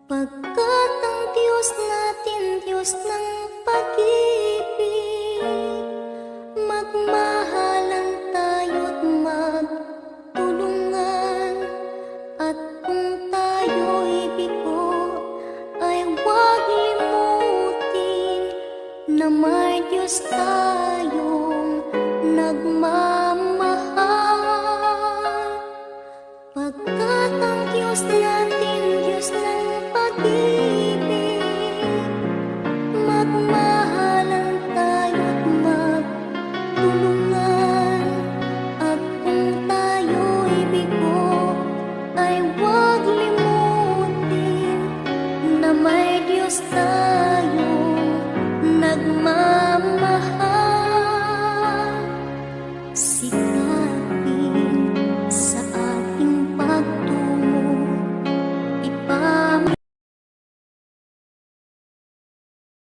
Pagkat ang Diyos natin, Diyos ng pag-ibig, magmahalan tayo't magtulungan. At kung tayo'y bigo, ay huwag limutin na may Diyos tayong nagmamahal. Pagkat ang Diyos natin, Diyos ng pag-ibig, magmahalan tayo't magtulungan. At kung tayo'y bigo, ay huwag limutin na may Diyos tayo